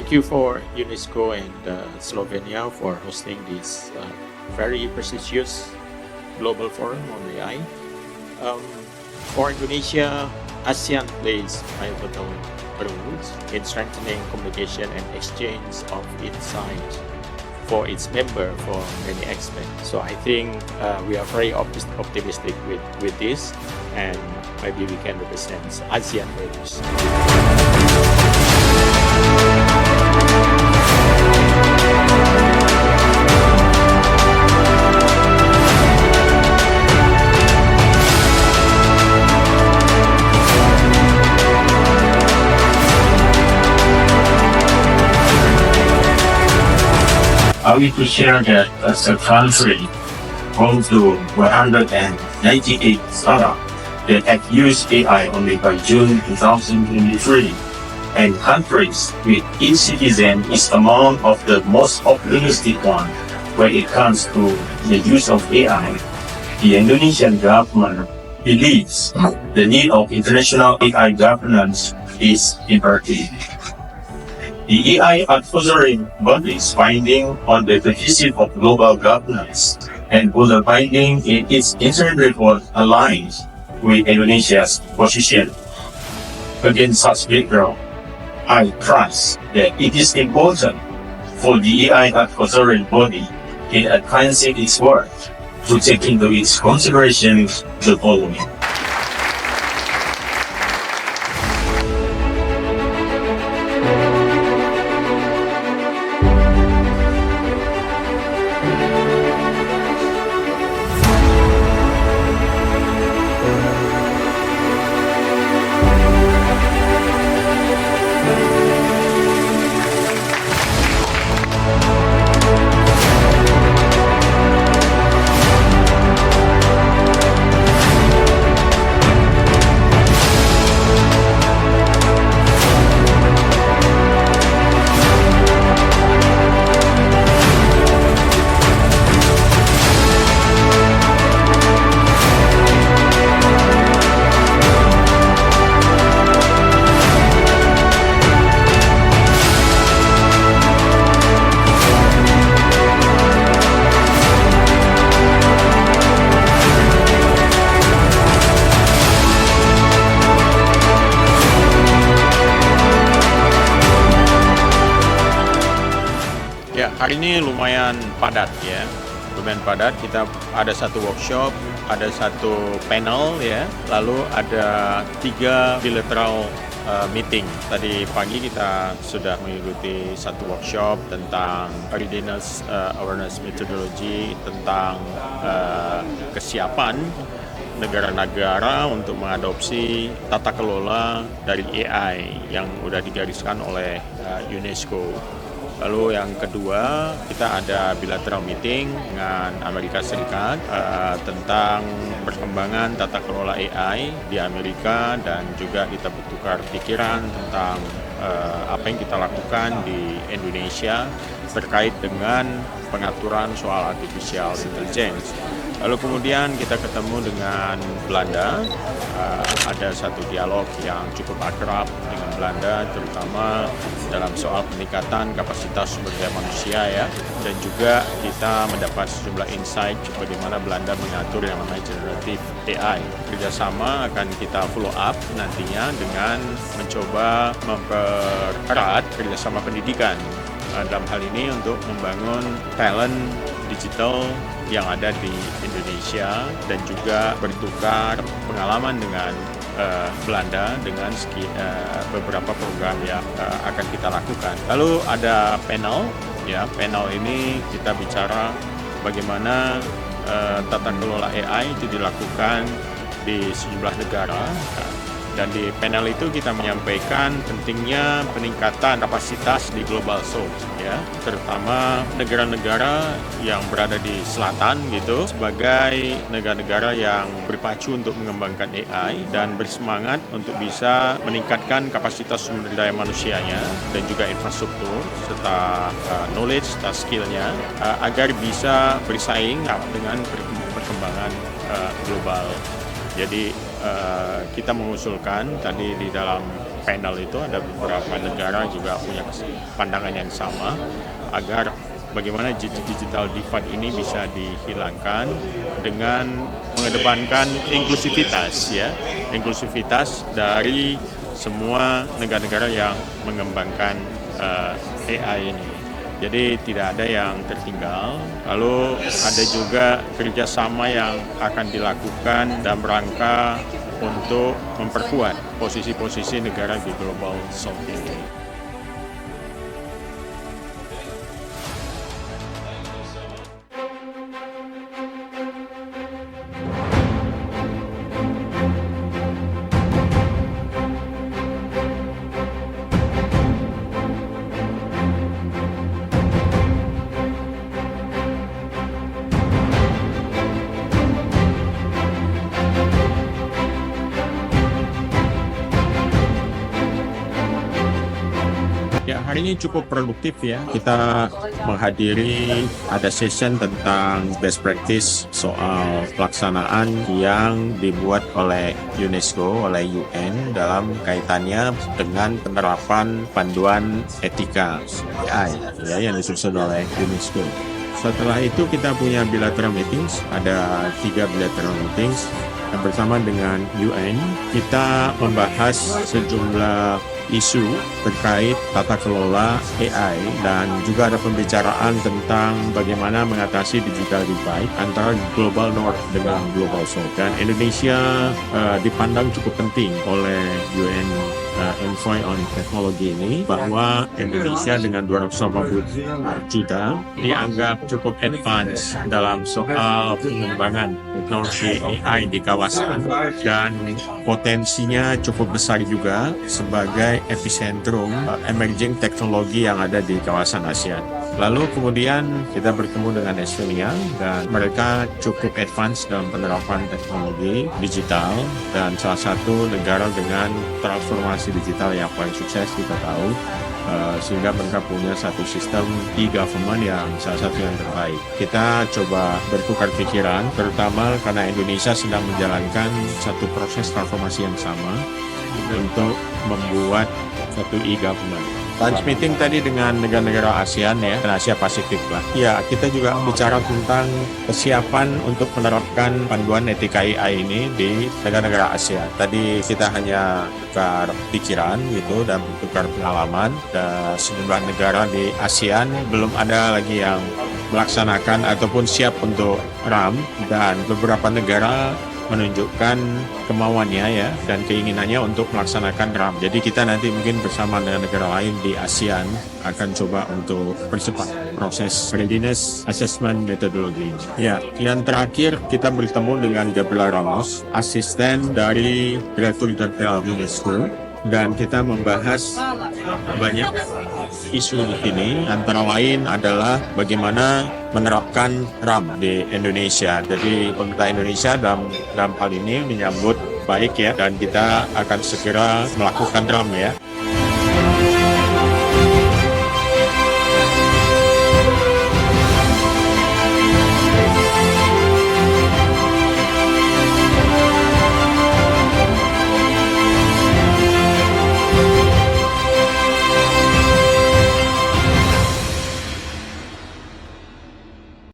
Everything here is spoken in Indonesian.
thank you for UNESCO and Slovenia for hosting this very prestigious global forum on AI. For Indonesia, ASEAN plays pivotal roles in strengthening communication and exchange of insight for its member for many aspects. So I think we are very optimistic with this, and maybe we can represent ASEAN values. I wish to share that as a country, home to 198 startups that have used AI only by June 2023, and countries with each citizen is among of the most optimistic one when it comes to the use of AI. The Indonesian government believes the need of international AI governance is imperative. The AI advisory body's finding on the deficit of global governance and further finding in its interim report aligns with Indonesia's position. Against such background, I trust that it is important for the AI advisory body in advancing its work to take into its consideration the following. Ya, hari ini lumayan padat ya. Lumayan padat, kita ada satu workshop, ada satu panel ya, lalu ada 3 bilateral meeting. Tadi pagi kita sudah mengikuti satu workshop tentang readiness awareness methodology, tentang kesiapan negara-negara untuk mengadopsi tata kelola dari AI yang sudah digariskan oleh UNESCO. Lalu yang kedua, kita ada bilateral meeting dengan Amerika Serikat tentang perkembangan tata kelola AI di Amerika, dan juga kita bertukar pikiran tentang apa yang kita lakukan di Indonesia terkait dengan pengaturan soal artificial intelligence. Lalu kemudian kita ketemu dengan Belanda, ada satu dialog yang cukup akrab dengan Belanda, terutama dalam soal peningkatan kapasitas sumber daya manusia ya, dan juga kita mendapat sejumlah insight bagaimana Belanda mengatur yang namanya generative AI. Kerjasama akan kita follow up nantinya dengan mencoba mempererat kerjasama pendidikan dalam hal ini untuk membangun talent digital yang ada di Indonesia, dan juga bertukar pengalaman dengan Belanda dengan beberapa program yang akan kita lakukan. Lalu ada panel, ya, panel ini kita bicara bagaimana tata kelola AI itu dilakukan di sejumlah negara. Dan di panel itu kita menyampaikan pentingnya peningkatan kapasitas di global south, ya, terutama negara-negara yang berada di selatan gitu, sebagai negara-negara yang berpacu untuk mengembangkan AI dan bersemangat untuk bisa meningkatkan kapasitas sumber daya manusianya dan juga infrastruktur serta knowledge serta skillnya agar bisa bersaing dengan perkembangan global. Jadi kita mengusulkan tadi di dalam panel itu ada beberapa negara juga punya pandangan yang sama agar bagaimana digital divide ini bisa dihilangkan dengan mengedepankan inklusivitas ya, inklusivitas dari semua negara-negara yang mengembangkan AI ini. Jadi tidak ada yang tertinggal. Lalu ada juga kerjasama yang akan dilakukan dalam rangka untuk memperkuat posisi-posisi negara di Global South ini. Ya, hari ini cukup produktif ya. Kita menghadiri ada session tentang best practice soal pelaksanaan yang dibuat oleh UNESCO, oleh UN dalam kaitannya dengan penerapan panduan etika AI ya, yang disusun oleh UNESCO. Setelah itu kita punya bilateral meetings, ada 3 bilateral meetings. Yang bersama dengan UN, kita membahas sejumlah isu terkait tata kelola AI dan juga ada pembicaraan tentang bagaimana mengatasi digital divide antara global north dengan global south. Dan Indonesia dipandang cukup penting oleh UN Envoy on Technology ini, bahwa Indonesia dengan 280 juta dianggap cukup advance dalam soal pengembangan teknologi AI di kawasan dan potensinya cukup besar juga sebagai epicentrum emerging teknologi yang ada di kawasan ASEAN. Lalu kemudian kita bertemu dengan Estonia dan mereka cukup advance dalam penerapan teknologi digital dan salah satu negara dengan transformasi digital yang paling sukses kita tahu, sehingga mereka punya satu sistem e-government yang salah satu yang terbaik. Kita coba bertukar pikiran, terutama karena Indonesia sedang menjalankan satu proses transformasi yang sama untuk membuat satu e-government. Lunch meeting tadi dengan negara-negara ASEAN ya, dan Asia Pasifik lah. Ya, kita juga bicara tentang kesiapan untuk menerapkan panduan etika AI ini di negara-negara ASEAN. Tadi kita hanya tukar pikiran gitu dan bertukar pengalaman. Dan sejumlah negara di ASEAN belum ada lagi yang melaksanakan ataupun siap untuk RAM, dan beberapa negara menunjukkan kemauannya ya dan keinginannya untuk melaksanakan RAM. Jadi kita nanti mungkin bersama dengan negara lain di ASEAN akan coba untuk percepat proses readiness assessment methodology. Ya, yang terakhir kita bertemu dengan Gabriela Ramos, asisten dari Direktur Jenderal UNESCO, dan kita membahas banyak isu di sini, antara lain adalah bagaimana menerapkan RAM di Indonesia. Jadi pemerintah Indonesia dalam hal ini menyambut baik ya, dan kita akan segera melakukan RAM ya.